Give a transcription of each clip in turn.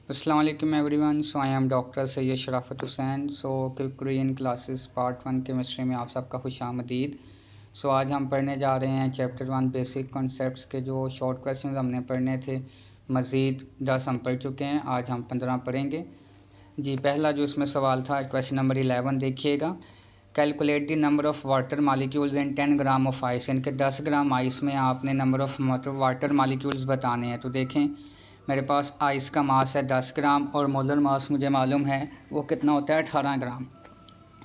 अस्सलाम वालेकुम everyone. So I am doctor Syed Sharafat Hussain. So Korean classes part 1 chemistry में आप सबका खुशामदीद। सो आज हम पढ़ने जा रहे हैं चैप्टर 1 बेसिक कॉन्सेप्ट्स के जो शॉर्ट क्वेश्चंस हमने पढ़ने थे, मज़ीद 10 हम पढ़ चुके हैं, आज हम 15 पढ़ेंगे जी। पहला जो इसमें सवाल था क्वेश्चन नंबर 11 देखिएगा। Calculate the number of water molecules in 10 gram of ice. इनके 10 ग्राम आइस में आपने नंबर ऑफ़ वाटर मालिक्यूल्स बताने हैं। तो देखें मेरे पास आइस का मास है 10 ग्राम और मोलर मास मुझे मालूम है वो कितना होता है 18 ग्राम।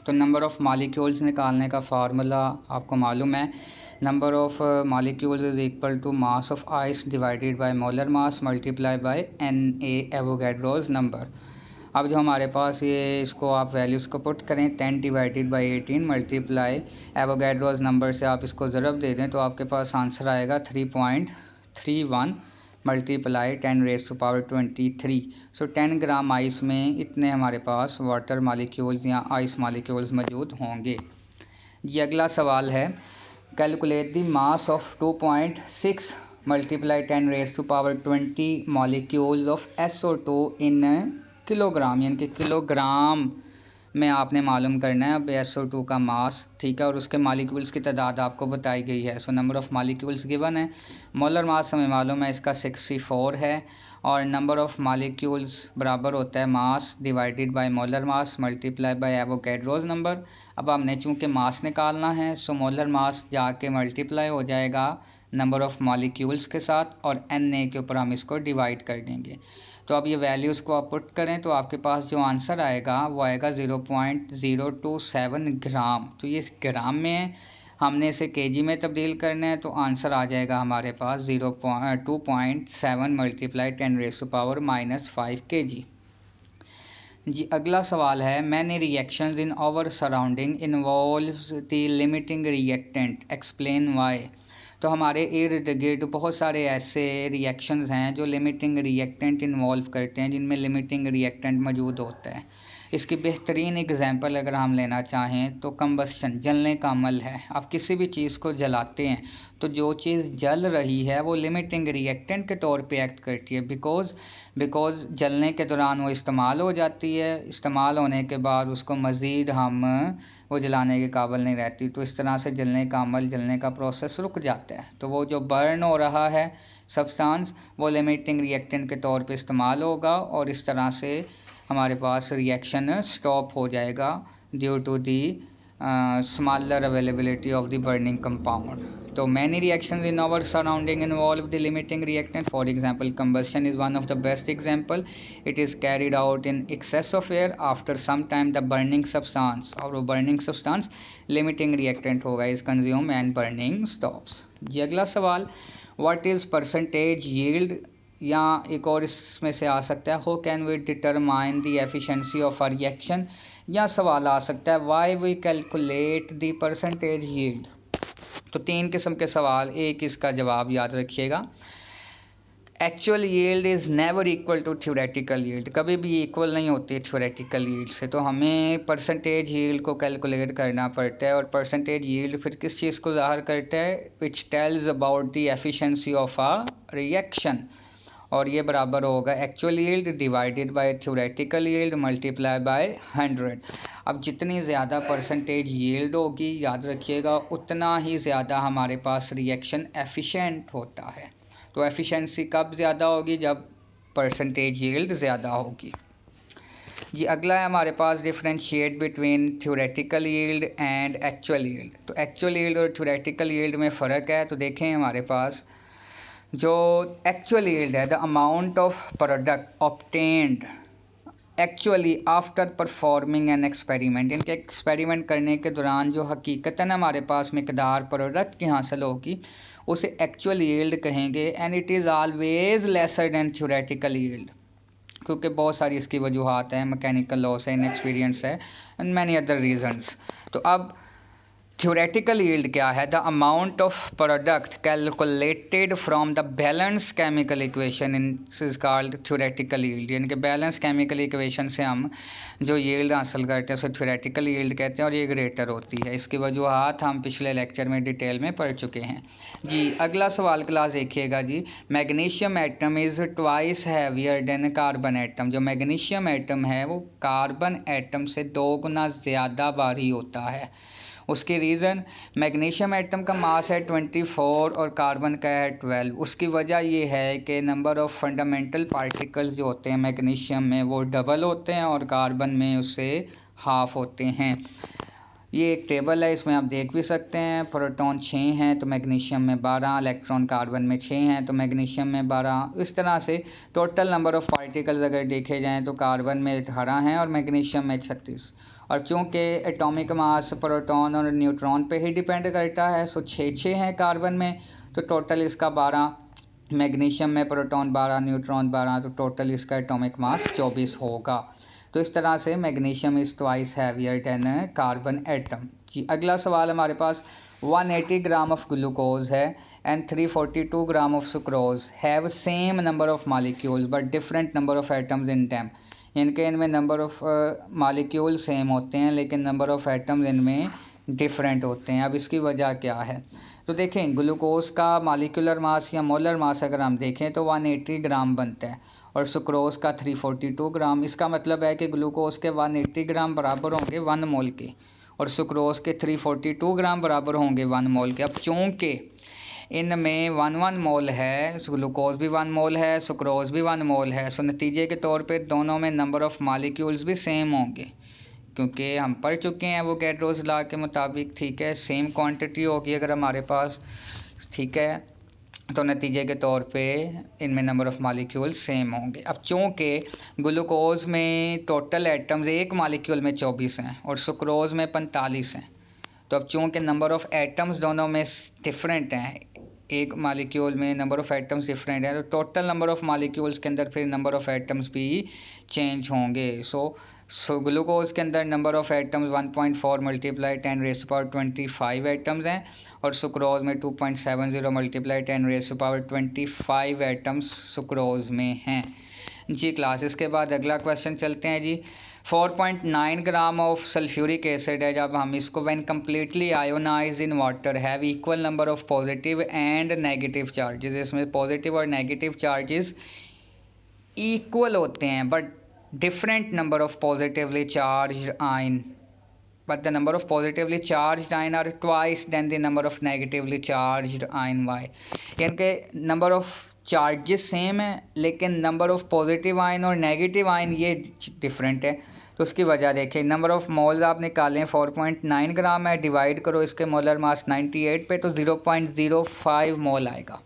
तो नंबर ऑफ़ मालिक्यूल्स निकालने का फार्मूला आपको मालूम है। Number of molecules is equal to mass of ice divided by molar mass multiply by Na Avogadro's number. अब जो हमारे पास ये इसको आप वैल्यूज़ को पुट करें 10 divided by 18 multiply Avogadro's number से आप इसको ज़रब दे दें तो आपके पास आंसर आएगा 3.31 multiply 10 raise to power 23। So 10 gram ice में इतने हमारे पास वाटर मालिक्यूल्स या आइस मालिक्यूल्स मौजूद होंगे। ये अगला सवाल है, calculate the mass of 2.6 multiply 10 raise to power 20 molecules of SO2 in kilogram, यानी कि किलोग्राम में आपने मालूम करना है। अब SO2 का मास, ठीक है, और उसके मालिक्यूल्स की तादाद आपको बताई गई है। So number of molecules given है, मोलर मास हमें मालूम है इसका 64 है और नंबर ऑफ़ मालिक्यूल्स बराबर होता है mass divided by molar mass multiply bye Avogadro's number. अब हमने चूँकि मास निकालना है सो मोलर मास जाके मल्टीप्लाई हो जाएगा नंबर ऑफ़ मालिक्यूल्स के साथ और Na के ऊपर हम इसको डिवाइड कर देंगे। तो अब ये वैल्यूज़ को आप पुट करें तो आपके पास जो आंसर आएगा वो आएगा 0.027 ग्राम। तो ये ग्राम में है, हमने इसे केजी में तब्दील करना है तो आंसर आ जाएगा हमारे पास 2.7 multiply 10 raise to power -5 kg जी। अगला सवाल है, many reactions in our surrounding involves the limiting reactant, explain why. तो हमारे इर्द गिर्द बहुत सारे ऐसे रिएक्शंस हैं जो लिमिटिंग रिएक्टेंट इन्वॉल्व करते हैं, जिनमें लिमिटिंग रिएक्टेंट मौजूद होता है। इसकी बेहतरीन एग्जांपल अगर हम लेना चाहें तो कंबस्शन, जलने का अमल है। आप किसी भी चीज़ को जलाते हैं तो जो चीज़ जल रही है वो लिमिटिंग रिएक्टेंट के तौर पे एक्ट करती है, बिकॉज़ जलने के दौरान वो इस्तेमाल हो जाती है। इस्तेमाल होने के बाद उसको मज़ीद हम वो जलाने के काबिल नहीं रहती, तो इस तरह से जलने का अमल, जलने का प्रोसेस रुक जाता है। तो वो जो बर्न हो रहा है सब्सटेंस वो लिमिटिंग रिएक्टेंट के तौर पे इस्तेमाल होगा और इस तरह से हमारे पास रिएक्शन स्टॉप हो जाएगा due to the smaller availability of the burning compound. So many reactions in our surrounding involve the limiting reactant. For example, combustion is one of the best example. It is carried out in excess of air. After some time the burning substance, और वो burning substance limiting reactant होगा, is consumed and burning stops. ये अगला सवाल, what is percentage yield, या एक और इसमें से आ सकता है, how can we determine the efficiency of a reaction, या सवाल आ सकता है why we calculate the percentage yield. तो 3 किस्म के सवाल, एक इसका जवाब याद रखिएगा। Actual yield is never equal to theoretical yield, कभी भी इक्वल नहीं होती थ्योरेटिकल यील्ड से। तो हमें परसेंटेज यील्ड को कैलकुलेट करना पड़ता है और परसेंटेज यील्ड फिर किस चीज़ को ज़ाहिर करता है, which tells about the efficiency of a reaction, और ये बराबर होगा actual yield divided by theoretical yield multiply by 100। अब जितनी ज़्यादा परसेंटेज यील्ड होगी, याद रखिएगा, उतना ही ज़्यादा हमारे पास रिएक्शन एफिशिएंट होता है। तो एफिशिएंसी कब ज़्यादा होगी, जब परसेंटेज यील्ड ज़्यादा होगी जी। अगला है हमारे पास differentiate between theoretical yield and actual yield. तो एक्चुअल यील्ड और थ्योरेटिकल यील्ड में फ़र्क है। तो देखें हमारे पास जो एक्चुअल यील्ड है, the amount of product obtained actually after performing an experiment, इनके एक्सपेरिमेंट करने के दौरान जो हकीकतन हमारे पास मिकदार प्रोडक्ट की हासिल होगी उसे एक्चुअल यील्ड कहेंगे। And it is always lesser than theoretical yield, क्योंकि बहुत सारी इसकी वजूहात हैं, मैकेनिकल लॉस है, इनएक्सपीरियंस है एंड मैनी अदर रीजंस। तो अब थ्योरेटिकल यील्ड क्या है? The amount of product calculated from the balance chemical equation is called theoretical yield. यानी कि बैलेंस केमिकल इक्वेशन से हम जो यील्ड हासिल करते हैं उसे थ्योरेटिकल यील्ड कहते हैं, और ये ग्रेटर होती है। इसकी वजूहात हम पिछले लेक्चर में डिटेल में पढ़ चुके हैं जी। अगला सवाल क्लास देखिएगा जी। Magnesium atom is twice heavier than carbon atom. जो मैग्नीशियम एटम है वो कार्बन एटम से 2 गुना ज़्यादा भारी होता है। उसकी रीज़न, मैग्नीशियम एटम का मास है 24 और कार्बन का है 12। उसकी वजह ये है कि नंबर ऑफ़ फंडामेंटल पार्टिकल्स जो होते हैं मैग्नीशियम में वो डबल होते हैं और कार्बन में उससे हाफ होते हैं। ये एक टेबल है, इसमें आप देख भी सकते हैं। प्रोटॉन 6 हैं तो मैग्नीशियम में 12, इलेक्ट्रॉन कार्बन में 6 हैं तो मैग्नीशियम में 12। इस तरह से टोटल नंबर ऑफ़ पार्टिकल्स अगर देखे जाएँ तो कार्बन में 18 हैं और मैग्नीशियम में 36। और चूँकि एटॉमिक मास प्रोटॉन और न्यूट्रॉन पे ही डिपेंड करता है, सो 6 है कार्बन में, तो टोटल इसका 12, मैग्नीशियम में प्रोटॉन 12 न्यूट्रॉन 12, तो टोटल इसका एटॉमिक मास 24 होगा। तो इस तरह से magnesium is twice heavier than carbon atom जी। अगला सवाल हमारे पास 180 ग्राम ऑफ ग्लूकोज है and 342 gram of sucrose have same number of molecules but different number of atoms in them. इनके इनमें नंबर ऑफ़ मॉलिक्यूल सेम होते हैं लेकिन नंबर ऑफ़ एटम्स इनमें डिफरेंट होते हैं। अब इसकी वजह क्या है? तो देखें, ग्लूकोज का मॉलिक्यूलर मास या मोलर मास अगर हम देखें तो 180 ग्राम बनता है और सुक्रोज का 342 ग्राम। इसका मतलब है कि ग्लूकोज के 180 ग्राम बराबर होंगे 1 मोल के और सुक्रोज के 342 ग्राम बराबर होंगे 1 मोल के। अब चूँकि इनमें 1 मोल है, ग्लूकोज भी 1 मोल है, सुक्रोज भी 1 मोल है, सो नतीजे के तौर पे दोनों में नंबर ऑफ़ मॉलिक्यूल्स भी सेम होंगे, क्योंकि हम पढ़ चुके हैं वो गैड्रोस लॉ के मुताबिक। ठीक है, सेम क्वांटिटी होगी अगर हमारे पास, ठीक है, तो नतीजे के तौर पे इनमें नंबर ऑफ़ मॉलिक्यूल सेम होंगे। अब चूँकि ग्लूकोज में टोटल एटम्स एक मॉलिक्यूल में 24 हैं और सुक्रोज में 45 हैं, तो अब चूँकि नंबर ऑफ़ एटम्स दोनों में डिफरेंट हैं, एक मॉलिक्यूल में नंबर ऑफ़ एटम्स डिफरेंट है, तो टोटल नंबर ऑफ़ मॉलिक्यूल्स के अंदर फिर नंबर ऑफ़ एटम्स भी चेंज होंगे। सो ग्लूकोज के अंदर number of atoms 1.4 multiply 10⁻25 atoms हैं और सुक्रोज में 2.70 मल्टीप्लाई 10⁻25 एटम्स सुक्रोज में हैं जी। क्लासेस के बाद अगला क्वेश्चन चलते हैं जी। 4.9 ग्राम ऑफ सल्फ्यूरिक एसिड है, जब हम इसको when completely ionise in water have equal number of positive and negative charges. इसमें पॉजिटिव और नेगेटिव चार्जेस इक्वल होते हैं but different number of positively charged ion, but the number of positively charged ion are twice than the number of negatively charged ion. Why? यानी कि number of charges same है लेकिन number of positive ion और negative ion ये different है। तो उसकी वजह देखें, नंबर ऑफ मोल्स आप निकालें 4.9 ग्राम है, डिवाइड करो इसके मोलर मास 98 पे तो 0.05 मोल आएगा।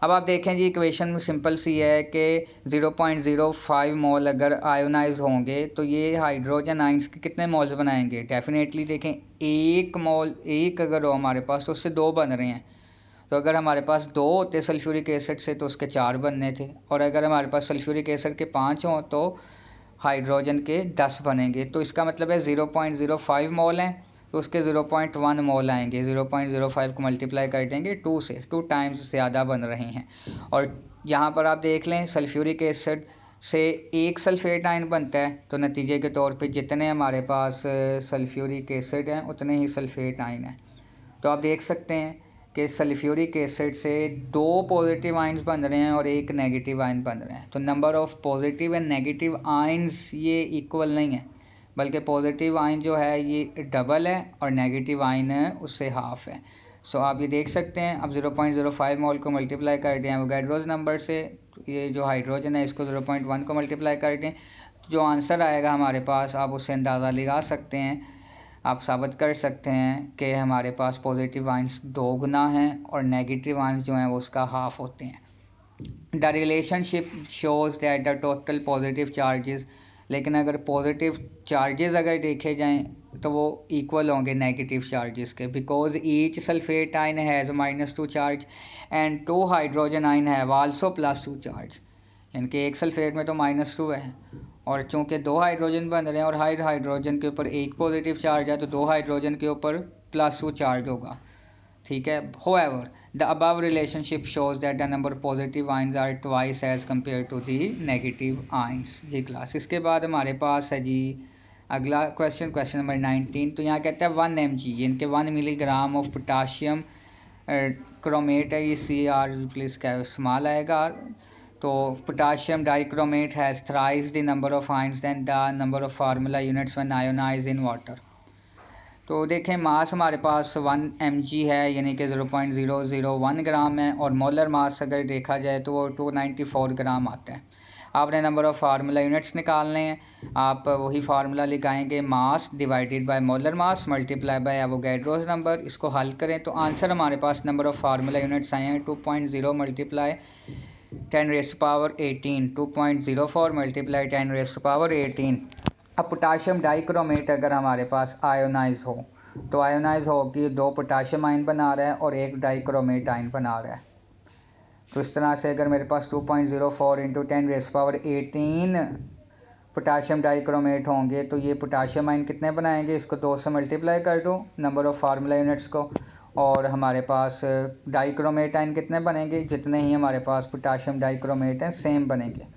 अब आप देखें जी, इक्वेशन में सिंपल सी है कि 0.05 मोल अगर आयोनाइज होंगे तो ये हाइड्रोजन आयंस के कितने मोल्स बनाएंगे? डेफिनेटली देखें, एक मोल एक अगर हो हमारे पास तो उससे 2 बन रहे हैं। तो अगर हमारे पास 2 होते सल्फ्यूरिक एसिड से तो उसके 4 बनने थे, और अगर हमारे पास सल्फ्यूरिक एसिड के 5 हों तो हाइड्रोजन के 10 बनेंगे। तो इसका मतलब है 0.05 मोल हैं तो उसके 0.1 मोल आएंगे। 0.05 को मल्टीप्लाई कर देंगे 2 से, 2 टाइम्स ज़्यादा बन रहे हैं। और यहाँ पर आप देख लें, सल्फ्यूरिक एसिड से एक सल्फेट आयन बनता है, तो नतीजे के तौर पे जितने हमारे पास सल्फ्यूरिक एसिड हैं उतने ही सल्फेट आयन हैं। तो आप देख सकते हैं कि सल्फ्यूरिक एसिड से 2 पॉजिटिव आयंस बन रहे हैं और एक नेगेटिव आयन बन रहे हैं। तो number of positive and negative ions ये इक्वल नहीं है, बल्कि पॉजिटिव आयन जो है ये डबल है और नेगेटिव आयन है उससे हाफ है। सो आप ये देख सकते हैं। अब 0.05 मोल को मल्टीप्लाई कर दें एवोगैड्रोस नंबर से, ये जो हाइड्रोजन है इसको 0.1 को मल्टीप्लाई कर दें, तो जो आंसर आएगा हमारे पास आप उससे अंदाज़ा लगा सकते हैं, आप साबित कर सकते हैं कि हमारे पास पॉजिटिव आयंस 2 गुना हैं और नेगेटिव आयंस जो हैं वो उसका हाफ होते हैं। The relationship shows that the total positive charges, लेकिन अगर पॉजिटिव चार्जेस अगर देखे जाएं तो वो इक्वल होंगे नेगेटिव चार्जेस के, because each sulphate ion has -2 charge and 2 hydrogen ion have also +2 charge. यानी कि एक सल्फेट में तो -2 है और चूँकि 2 हाइड्रोजन बन रहे हैं और हर हाइड्रोजन के ऊपर एक पॉजिटिव चार्ज है तो 2 हाइड्रोजन के ऊपर +2 चार्ज होगा, ठीक है। However, the above relationship shows that the number of positive ions are twice as compared to the negative ions। जी क्लास, इसके बाद हमारे पास है जी अगला क्वेश्चन नंबर 19। तो यहाँ कहता है 1 mg इनके 1 मिलीग्राम ऑफ पोटाशियम क्रोमेट है, ये CR प्लीज क्या इस्तेमाल आएगा। तो potassium dichromate has thrice the number of ions than the number of formula units when ionised in water. तो देखें मास हमारे पास 1 mg है, यानी कि 0.001 ग्राम है, और मोलर मास अगर देखा जाए तो वो 294 ग्राम आता है। आपने नंबर ऑफ फार्मूला यूनिट्स निकालने हैं, आप वही फार्मूला लगाएंगे mass divided by molar mass multiply bye Avogadro's number. इसको हल करें तो आंसर हमारे पास नंबर ऑफ फार्मूला यूनिट्स आए हैं 2.0 मल्टीप्लाई 10⁻18, 2.04 मल्टीप्लाई 10⁻18। अब पोटाशियम डाइक्रोमेट अगर हमारे पास आयोनाइज हो तो आयोनाइज हो कि 2 पोटाशियम आयन बना रहा है और 1 डाइक्रोमेट आयन बना रहा है। तो इस तरह से अगर मेरे पास 2.04 इंटू 10⁻18 पोटाशियम डाइक्रोमेट होंगे तो ये पोटाशियम आयन कितने बनाएंगे, इसको 2 से मल्टीप्लाई कर दो नंबर ऑफ फार्मूला यूनिट्स को, और हमारे पास डाइक्रोमेट आयन कितने बनेंगे, जितने ही हमारे पास पोटाशियम डाइक्रोमेट हैं सेम बनेंगे।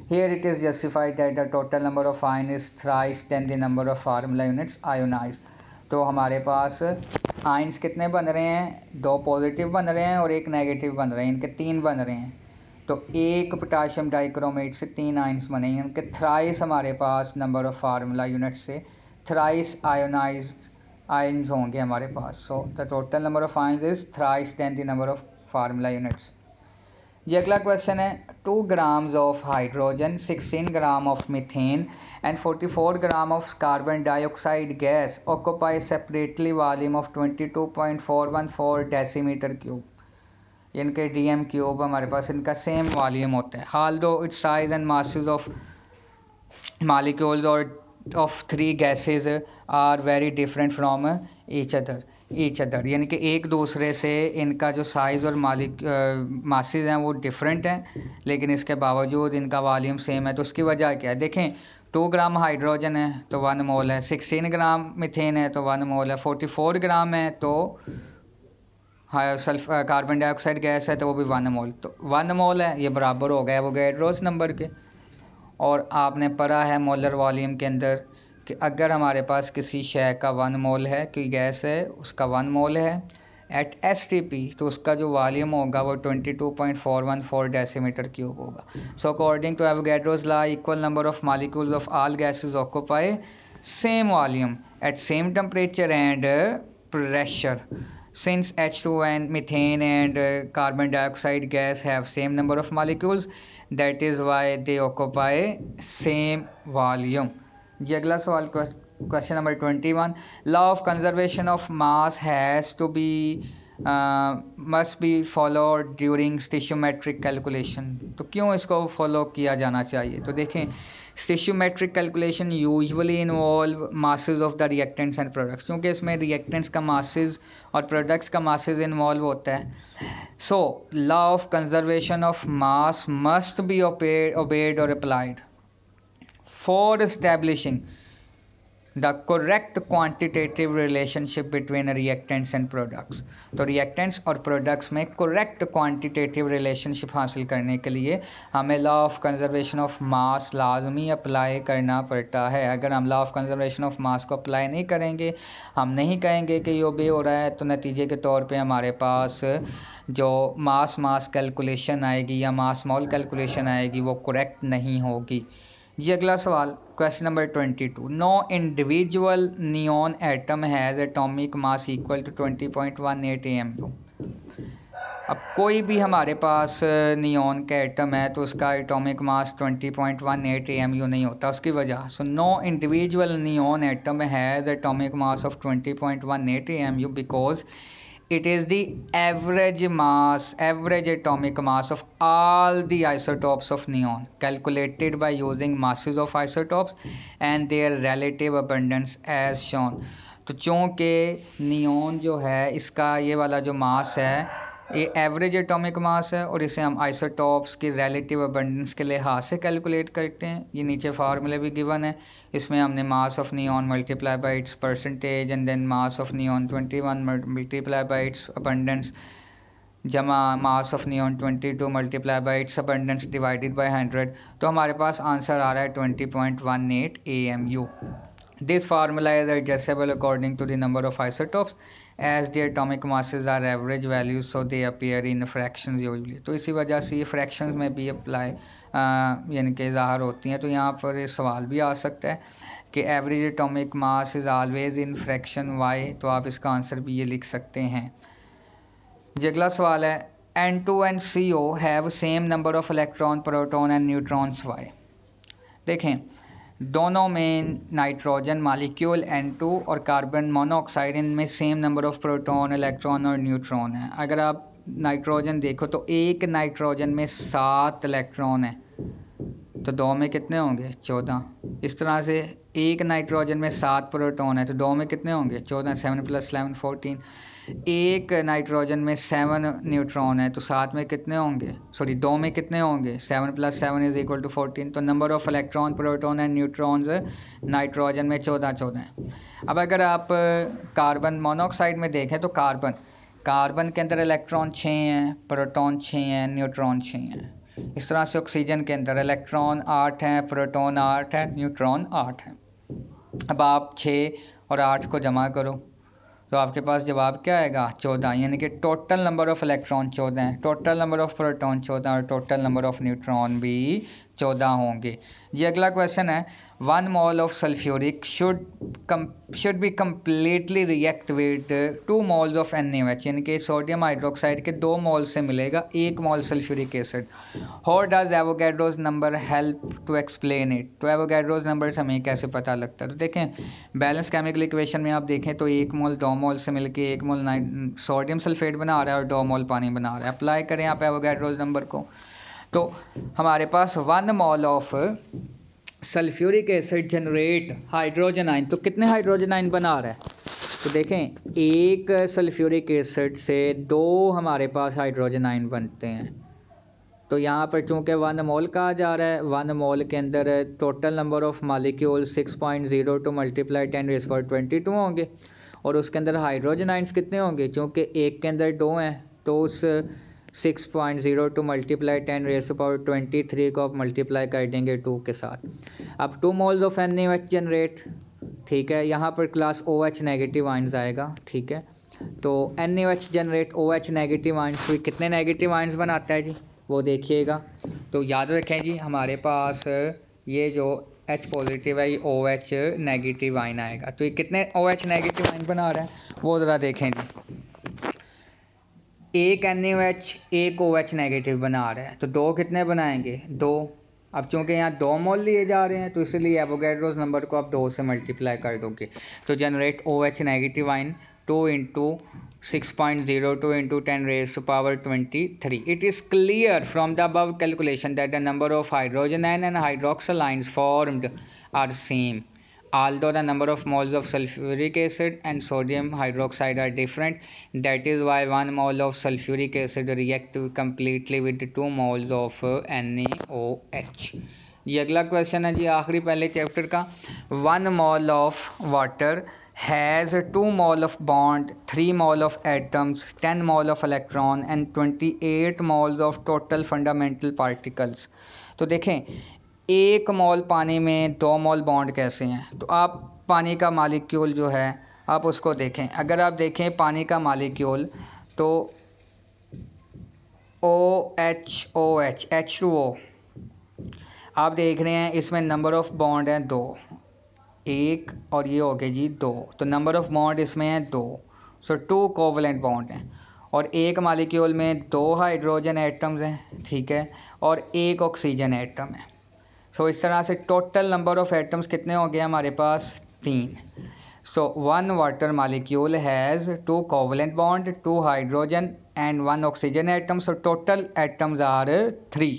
Here it is justified that the total number of ion is thrice than the number of formula units ionized। तो हमारे पास आयंस कितने बन रहे हैं, 2 पॉजिटिव बन रहे हैं और 1 नेगेटिव बन रहे हैं, इनके 3 बन रहे हैं। तो 1 पोटाशियम डाइक्रोमेट से 3 आयंस बनेंगे, इनके थ्राइस हमारे पास नंबर ऑफ फार्मूला यूनिट से थ्राइस आयोनाइज्ड आयंस होंगे हमारे पास। So the total number of ions is thrice then the number of formula units. ये अगला क्वेश्चन है 2 grams of hydrogen, 16 gram of methane and 44 gram of carbon dioxide gas occupy separately volume of 22.414 decimetre cube. इनके DM cube हमारे पास इनका same volume होता है। Although its size and masses of molecules और of 3 gases are very different from each other, यानी कि एक दूसरे से इनका जो साइज़ और मासेस हैं वो डिफरेंट हैं, लेकिन इसके बावजूद इनका वॉल्यूम सेम है। तो उसकी वजह क्या है, देखें 2 ग्राम हाइड्रोजन है तो 1 मोल है, 16 ग्राम मीथेन है तो 1 मोल है, 44 ग्राम है तो कार्बन डाइऑक्साइड गैस है तो वो भी 1 मोल, तो 1 मोल है, ये बराबर हो गया एवोगैड्रोस नंबर के। और आपने पढ़ा है मोलर वॉल्यूम के अंदर कि अगर हमारे पास किसी शय का 1 मोल है, कोई गैस है उसका 1 मोल है एट STP, तो उसका जो वॉल्यूम होगा वो 22.414 डेसीमीटर क्यूब होगा। So according to Avogadro's law equal number of molecules of all gases occupy same volume at same temperature and pressure. Since H2 and methane and carbon dioxide gas have same number of molecules, that is why they occupy same volume। ये अगला सवाल question number 21। Law of conservation of mass has to be must be followed during stoichiometric calculation. तो क्यों इसको follow किया जाना चाहिए, तो देखें stoichiometric calculation usually involve masses of the reactants and products, क्योंकि इसमें रिएक्टेंट्स का मासेस और प्रोडक्ट्स का मासेस इन्वॉल्व होता है। So law of conservation of mass must be obeyed और applied for establishing the correct quantitative relationship between reactants and products. तो reactants और प्रोडक्ट्स में करेक्ट क्वांटिटेटिव रिलेशनशिप हासिल करने के लिए हमें law of conservation of mass लाजमी अप्लाई करना पड़ता है। अगर हम law of conservation of mass को अप्लाई नहीं करेंगे, हम नहीं कहेंगे कि ये ओबे हो रहा है, तो नतीजे के तौर पे हमारे पास जो मास कैलकुलेशन आएगी या मास मॉल कैलकुलेशन आएगी वो करेक्ट नहीं होगी। ये अगला सवाल question number 22। No individual neon atom has atomic mass equal to 20.18 AMU। अब कोई भी हमारे पास नियॉन का एटम है तो उसका एटॉमिक मास 20.18 AMU नहीं होता। उसकी वजह so no individual neon atom has atomic mass of 20.18 AMU because it is the average atomic mass of all the isotopes of neon calculated by using masses of isotopes and their relative abundance as shown। तो चूँकि neon जो है इसका ये वाला जो मास है ये एवरेज एटॉमिक मास है और इसे हम आइसोटॉप्स की रिलेटिव अबंडेंस के लिहाज से कैलकुलेट करते हैं। ये नीचे फार्मूले भी गिवन है, इसमें हमने mass of neon multiply by its percentage and then mass of neon 21 multiply by its abundance जमा mass of neon 22 multiply by its abundance divided by 100, तो हमारे पास आंसर आ रहा है 20.18 AMU। This formula is adjustable according to the number of isotopes as the atomic masses are average values so they appear in fractions usually। तो इसी वजह से ये fractions में भी अप्लाई यानी कि ज़ाहिर होती हैं। तो यहाँ पर ये सवाल भी आ सकता है कि average atomic mass is always in fraction y, तो आप इसका आंसर भी ये लिख सकते हैं। जी अगला सवाल है N2 and CO have same number of electron, proton and neutrons y। देखें दोनों में नाइट्रोजन मालिक्यूल N2 और कार्बन मोनोऑक्साइड, इनमें same number of proton, electron और न्यूट्रॉन है। अगर आप नाइट्रोजन देखो तो एक नाइट्रोजन में 7 इलेक्ट्रॉन है, तो 2 में कितने होंगे 14। इस तरह से एक नाइट्रोजन में 7 प्रोटॉन है तो 2 में कितने होंगे 14, 7 + 11 14। एक नाइट्रोजन में 7 न्यूट्रॉन है तो 7 में कितने होंगे 2 में कितने होंगे 7 + 7 = 14। तो number of electron, proton and neutrons nitrogen में 14 है। अब अगर आप कार्बन मोनोऑक्साइड में देखें तो कार्बन के अंदर इलेक्ट्रॉन 6 हैं, प्रोटॉन 6 हैं, न्यूट्रॉन 6 हैं। इस तरह से ऑक्सीजन के अंदर इलेक्ट्रॉन 8 हैं, प्रोटॉन 8 है, न्यूट्रॉन 8 है। अब आप 6 और 8 को जमा करो तो आपके पास जवाब क्या आएगा 14, यानी कि टोटल नंबर ऑफ इलेक्ट्रॉन 14 है, टोटल नंबर ऑफ प्रोटॉन 14 और टोटल नंबर ऑफ न्यूट्रॉन भी 14 होंगे। ये अगला क्वेश्चन है 1 mole of sulfuric should be completely react with 2 moles of NaOH, यानी कि सोडियम हाइड्रोक्साइड के 2 मोल से मिलेगा 1 mole sulphuric acid. How does Avogadro's number help to explain it? तो एवोगैड्रोस नंबर से हमें कैसे पता लगता है? तो देखें बैलेंस केमिकल इक्वेशन में आप देखें तो 1 मोल 2 मोल से मिलके 1 मोल सोडियम सल्फेट बना रहा है और 2 मोल पानी बना रहा है। अप्लाई करें आप एवोगैड्रोस नंबर को तो हमारे पास 1 mole of sulphuric acid generate hydrogen ion, तो कितने हाइड्रोजन आयन बना रहा है? तो देखें एक सल्फ्यूरिक एसिड से 2 हमारे पास हाइड्रोजन आयन बनते हैं। तो यहाँ पर चूंकि 1 मोल कहा जा रहा है, 1 मोल के अंदर टोटल नंबर ऑफ मॉलिक्यूल 6.02 × 10⁻22 होंगे और उसके अंदर हाइड्रोजन आयन्स कितने होंगे, चूँकि एक के अंदर 2 हैं तो उस 6.02 × 10⁻23 को आप मल्टीप्लाई कर देंगे 2 के साथ। अब 2 मोल्स ऑफ NaOH जनरेट, ठीक है, यहाँ पर क्लास OH नेगेटिव आयन्स आएगा, ठीक है। तो NaOH generate OH negative ions, तो कितने नेगेटिव आयन्स बनाता है जी वो देखिएगा। तो याद रखें जी हमारे पास ये जो H पॉजिटिव है ये OH नेगेटिव आयन आएगा। तो ये कितने OH नेगेटिव आयन बना रहा है वो ज़रा देखें जी। एक NaOH एक OH नेगेटिव बना रहा है तो 2 कितने बनाएंगे 2। अब चूंकि यहाँ 2 मोल लिए जा रहे हैं तो इसलिए एवोगैड्रोस नंबर को आप 2 से मल्टीप्लाई कर दोगे तो generate OH negative ion 2 × 6.02 × 10⁻23। It is clear from the above calculation that the number of hydrogen ion and hydroxyl ions formed are same, although the number of moles of sulfuric acid and sodium hydroxide are different. That is why 1 mole of sulfuric acid reacts completely with 2 moles of NaOH। ये अगला question है जी आखिरी पहले chapter का। 1 mole of water has 2 mole of bond, 3 mole of atoms, 10 mole of electron and 28 moles of total fundamental particles। तो देखें 1 मोल पानी में 2 मोल बॉन्ड कैसे हैं? तो आप पानी का मालिक्यूल जो है आप उसको देखें। अगर आप देखें पानी का मालिक्यूल तो OH H2O आप देख रहे हैं, इसमें नंबर ऑफ बॉन्ड है 2, 1 और ये हो गए जी 2, तो नंबर ऑफ बॉन्ड इसमें है 2, सो 2 कोवलेंट बॉन्ड हैं और एक मालिक्यूल में 2 हाइड्रोजन एटम्स हैं, ठीक है, और 1 ऑक्सीजन एटम है। सो इस तरह से टोटल नंबर ऑफ एटम्स कितने हो गए हमारे पास 3। So 1 water molecule has 2 covalent bond, 2 hydrogen and 1 oxygen atom, so total atoms are 3।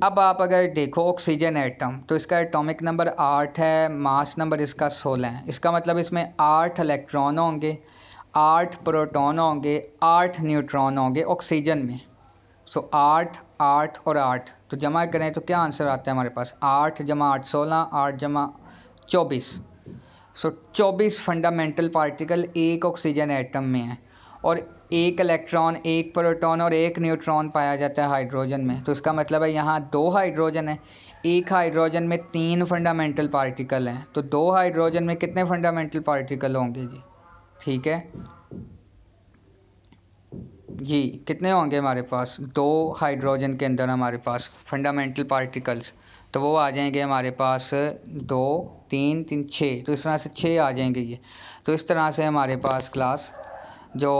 अब आप अगर देखो ऑक्सीजन एटम तो इसका एटॉमिक नंबर 8 है, मास नंबर इसका 16 है। इसका मतलब इसमें 8 इलेक्ट्रॉन होंगे, 8 प्रोटॉन होंगे, 8 न्यूट्रॉन होंगे ऑक्सीजन में। सो 8 8 और 8 तो जमा करें तो क्या आंसर आता है हमारे पास, 8 जमा 8 16, 8 जमा 24। सो 24 फंडामेंटल पार्टिकल एक ऑक्सीजन एटम में है, और एक इलेक्ट्रॉन, एक प्रोटॉन और एक न्यूट्रॉन पाया जाता है हाइड्रोजन में। तो इसका मतलब है यहाँ 2 हाइड्रोजन है, एक हाइड्रोजन में 3 फंडामेंटल पार्टिकल हैं, तो 2 हाइड्रोजन में कितने फंडामेंटल पार्टिकल होंगे जी, ठीक है जी, कितने होंगे हमारे पास, 2 हाइड्रोजन के अंदर हमारे पास फंडामेंटल पार्टिकल्स, तो वो आ जाएंगे हमारे पास 2 3 3 6, तो इस तरह से 6 आ जाएंगे ये। तो इस तरह से हमारे पास क्लास जो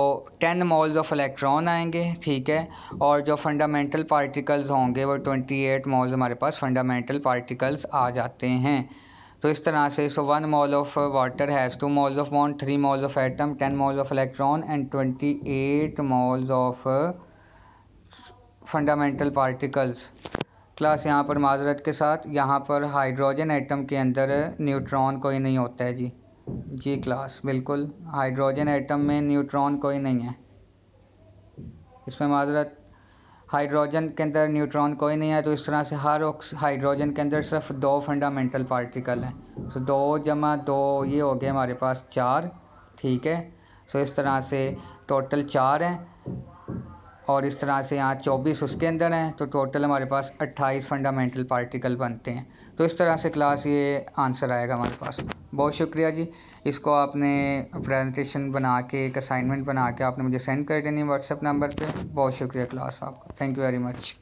10 मोल्स ऑफ इलेक्ट्रॉन आएंगे, ठीक है, और जो फंडामेंटल पार्टिकल्स होंगे वो 28 मोल्स हमारे पास फंडामेंटल पार्टिकल्स आ जाते हैं। तो इस तरह से 1 mole of water has 2 moles of bond, 3 moles of atom, 10 moles of electron and 28 moles of fundamental particles. Class यहाँ पर माजरत के साथ, यहाँ पर हाइड्रोजन एटम के अंदर न्यूट्रॉन कोई नहीं होता है जी क्लास, बिल्कुल हाइड्रोजन एटम में न्यूट्रॉन कोई नहीं है, इसमें माजरत, हाइड्रोजन के अंदर न्यूट्रॉन कोई नहीं है। तो इस तरह से हर हाइड्रोजन के अंदर सिर्फ 2 फंडामेंटल पार्टिकल हैं। तो 2 जमा 2 ये हो गया हमारे पास 4, ठीक है। सो इस तरह से टोटल 4 हैं, और इस तरह से यहाँ 24 उसके अंदर हैं, तो टोटल हमारे पास 28 फंडामेंटल पार्टिकल बनते हैं। तो इस तरह से क्लास ये आंसर आएगा हमारे पास। बहुत शुक्रिया जी, इसको आपने प्रेजेंटेशन बना के, एक असाइनमेंट बना के आपने मुझे सेंड कर देनी व्हाट्सएप नंबर पे। बहुत शुक्रिया क्लास आपका, थैंक यू वेरी मच।